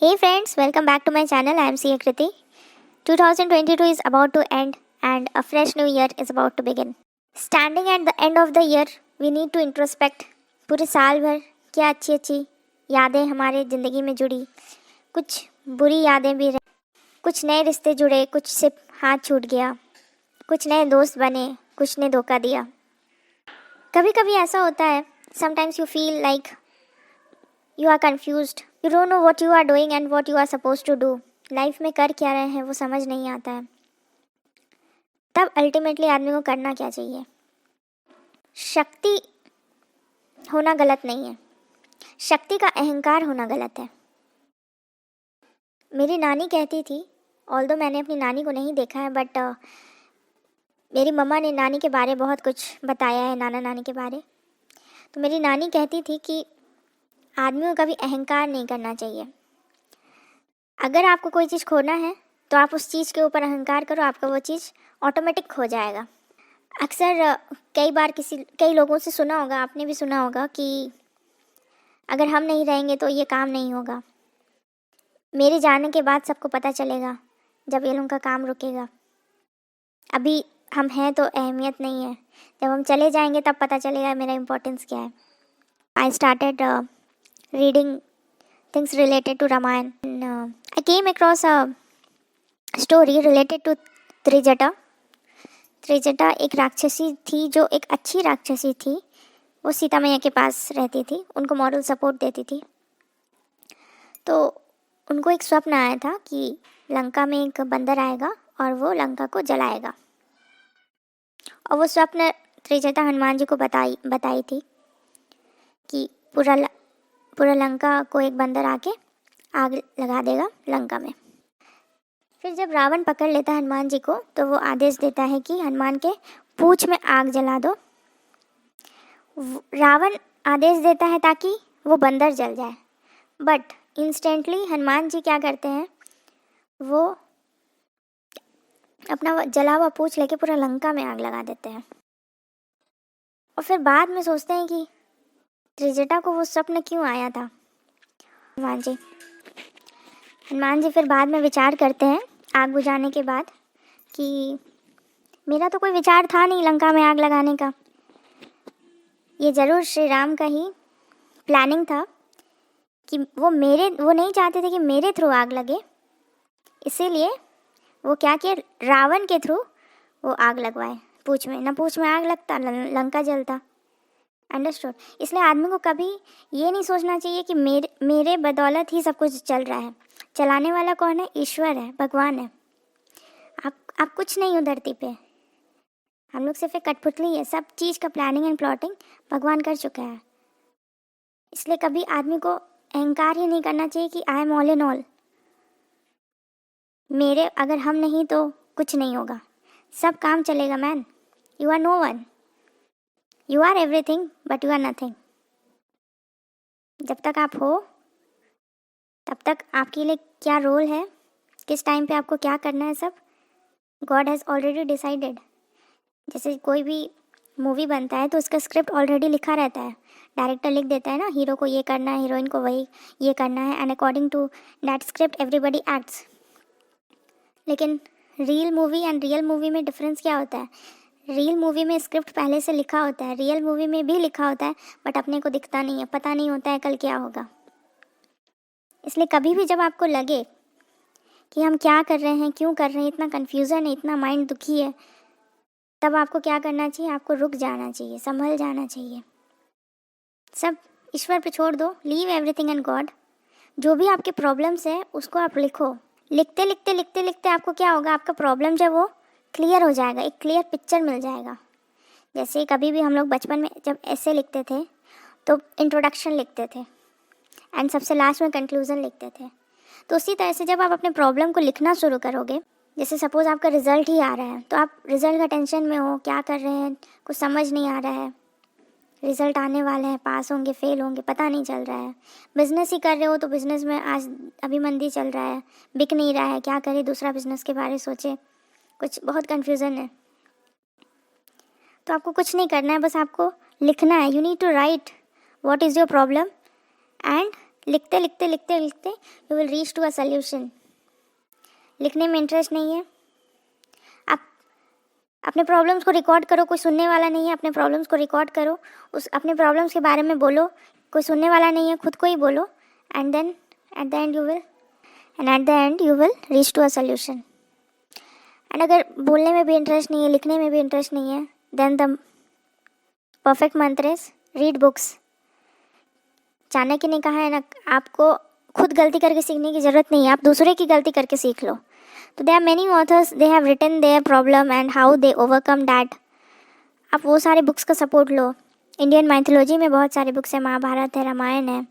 Hey friends, welcome back to my channel. I am CA Kriti. 2022 is about to end and a fresh new year is about to begin. Standing at the end of the year, we need to introspect. पूरे साल भर क्या अच्छी अच्छी यादें हमारे ज़िंदगी में जुड़ी, कुछ बुरी यादें भी रही, कुछ नए रिश्ते जुड़े, कुछ से हाथ छूट गया, कुछ नए दोस्त बने, कुछ ने धोखा दिया. कभी कभी ऐसा होता है, sometimes you feel like you are confused. You don't know what you are doing and what you are supposed to do. Life में कर क्या रहे हैं वो समझ नहीं आता है. तब अल्टीमेटली आदमी को करना क्या चाहिए? शक्ति होना गलत नहीं है, शक्ति का अहंकार होना गलत है. मेरी नानी कहती थी, ऑल्दो मैंने अपनी नानी को नहीं देखा है, बट मेरी मम्मा ने नानी के बारे बहुत कुछ बताया है, नाना नानी के बारे. तो मेरी नानी कहती थी कि आदमी को कभी अहंकार नहीं करना चाहिए. अगर आपको कोई चीज़ खोना है तो आप उस चीज़ के ऊपर अहंकार करो, आपका वो चीज़ ऑटोमेटिक खो जाएगा. अक्सर कई लोगों से सुना होगा, आपने भी सुना होगा कि अगर हम नहीं रहेंगे तो ये काम नहीं होगा. मेरे जाने के बाद सबको पता चलेगा जब ये लोगों का काम रुकेगा. अभी हम हैं तो अहमियत नहीं है, जब हम चले जाएंगे तब पता चलेगा मेरा इम्पोर्टेंस क्या है. I started reading things related to Ramayana. And, I came across a story related to Trijata. Trijata एक राक्षसी थी जो एक अच्छी राक्षसी थी. वो सीता मैया के पास रहती थी, उनको मॉरल सपोर्ट देती थी. तो उनको एक स्वप्न आया था कि लंका में एक बंदर आएगा और वो लंका को जलाएगा. और वो स्वप्न त्रिजटा हनुमान जी को बताई थी कि पूरा लंका को एक बंदर आके आग लगा देगा लंका में. फिर जब रावण पकड़ लेता है हनुमान जी को तो वो आदेश देता है कि हनुमान के पूंछ में आग जला दो. रावण आदेश देता है ताकि वो बंदर जल जाए, बट इंस्टेंटली हनुमान जी क्या करते हैं, वो अपना जला हुआ पूंछ लेके पूरा लंका में आग लगा देते हैं. और फिर बाद में सोचते हैं कि त्रिजटा को वो स्वप्न क्यों आया था. हनुमान जी फिर बाद में विचार करते हैं आग बुझाने के बाद कि मेरा तो कोई विचार था नहीं लंका में आग लगाने का. ये ज़रूर श्री राम का ही प्लानिंग था कि वो नहीं चाहते थे कि मेरे थ्रू आग लगे, इसीलिए वो क्या किया, रावण के थ्रू वो आग लगवाए पूंछ में. ना पूंछ में आग लगता, लंका जलता. अंडरस्टूड. इसलिए आदमी को कभी ये नहीं सोचना चाहिए कि मेरे बदौलत ही सब कुछ चल रहा है. चलाने वाला कौन है? ईश्वर है, भगवान है. आप कुछ नहीं हो धरती पे. हम लोग सिर्फ एक कठपुतली है. सब चीज़ का प्लानिंग एंड प्लॉटिंग भगवान कर चुका है. इसलिए कभी आदमी को अहंकार ही नहीं करना चाहिए कि I am all in all. अगर हम नहीं तो कुछ नहीं होगा, सब काम चलेगा. Man, you are no one. You are everything, but you are nothing. जब तक आप हो तब तक आपके लिए क्या रोल है, किस टाइम पे आपको क्या करना है, सब गॉड हैज़ ऑलरेडी डिसाइडेड. जैसे कोई भी मूवी बनता है तो उसका स्क्रिप्ट ऑलरेडी लिखा रहता है. डायरेक्टर लिख देता है ना, हीरो को ये करना है, हीरोइन को वही ये करना है, and according to that script everybody acts. लेकिन real movie and real movie में डिफरेंस क्या होता है? रियल मूवी में स्क्रिप्ट पहले से लिखा होता है, रियल मूवी में भी लिखा होता है, बट अपने को दिखता नहीं है, पता नहीं होता है कल क्या होगा. इसलिए कभी भी जब आपको लगे कि हम क्या कर रहे हैं, क्यों कर रहे हैं, इतना कन्फ्यूज़न है, इतना माइंड दुखी है, तब आपको क्या करना चाहिए? आपको रुक जाना चाहिए, संभल जाना चाहिए. सब ईश्वर पे छोड़ दो. Leave everything and God. जो भी आपके प्रॉब्लम्स है उसको आप लिखो. लिखते लिखते लिखते लिखते आपको क्या होगा, आपका प्रॉब्लम जब वो क्लियर हो जाएगा, एक क्लियर पिक्चर मिल जाएगा. जैसे कभी भी हम लोग बचपन में जब ऐसे लिखते थे तो इंट्रोडक्शन लिखते थे एंड सबसे लास्ट में कंक्लूज़न लिखते थे. तो उसी तरह से जब आप अपने प्रॉब्लम को लिखना शुरू करोगे, जैसे सपोज़ आपका रिज़ल्ट ही आ रहा है तो आप रिज़ल्ट का टेंशन में हो, क्या कर रहे हैं, कुछ समझ नहीं आ रहा है, रिज़ल्ट आने वाले हैं, पास होंगे फेल होंगे, पता नहीं चल रहा है. बिज़नेस ही कर रहे हो तो बिज़नेस में आज अभी मंदी चल रहा है, बिक नहीं रहा है, क्या करें, दूसरा बिज़नेस के बारे में सोचे, कुछ बहुत कन्फ्यूज़न है. तो आपको कुछ नहीं करना है, बस आपको लिखना है. You need to write what is your problem and लिखते लिखते लिखते लिखते you will reach to a solution. लिखने में इंटरेस्ट नहीं है, आप अपने प्रॉब्लम्स को रिकॉर्ड करो, कोई सुनने वाला नहीं है, अपने प्रॉब्लम्स को रिकॉर्ड करो, उस अपने प्रॉब्लम्स के बारे में बोलो, कोई सुनने वाला नहीं है, खुद को ही बोलो, and then at the end you will reach to a solution. And अगर बोलने में भी इंटरेस्ट नहीं है, लिखने में भी इंटरेस्ट नहीं है, देन द परफेक्ट मंत्र इज रीड बुक्स। चाणक्य ने कहा है ना, आपको खुद गलती करके सीखने की ज़रूरत नहीं है, आप दूसरे की गलती करके सीख लो। तो there are many authors, they have written their problem and how they overcome that. आप वो सारे बुक्स का सपोर्ट लो। इंडियन माइथोलॉजी में बहुत सारे बुक्स है, महाभारत है, रामायण है,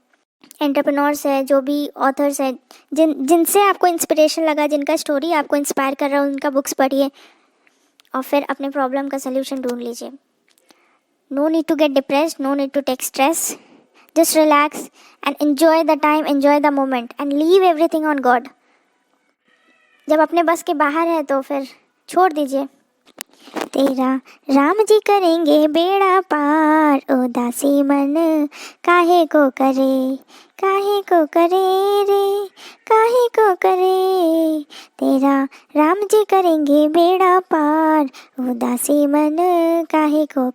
एंटरप्रेन्योर्स है, जो भी ऑथर्स है जिनसे आपको इंस्पिरेशन लगा, जिनका स्टोरी आपको इंस्पायर कर रहा हो, उनका बुक्स पढ़िए और फिर अपने प्रॉब्लम का सल्यूशन ढूंढ लीजिए। No need to get depressed, no need to take stress, just relax and enjoy the time, enjoy the moment and leave everything on God। जब अपने बस के बाहर है तो फिर छोड़ दीजिए। तेरा राम जी करेंगे बेड़ा पार, उदासी मन काहे को करे, काहे को करे रे, काहे को करे। तेरा राम जी करेंगे बेड़ा पार, उदासी मन काहे को।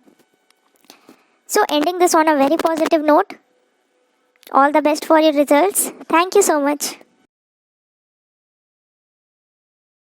So ending this on a very positive note. All the best for your results. Thank you so much.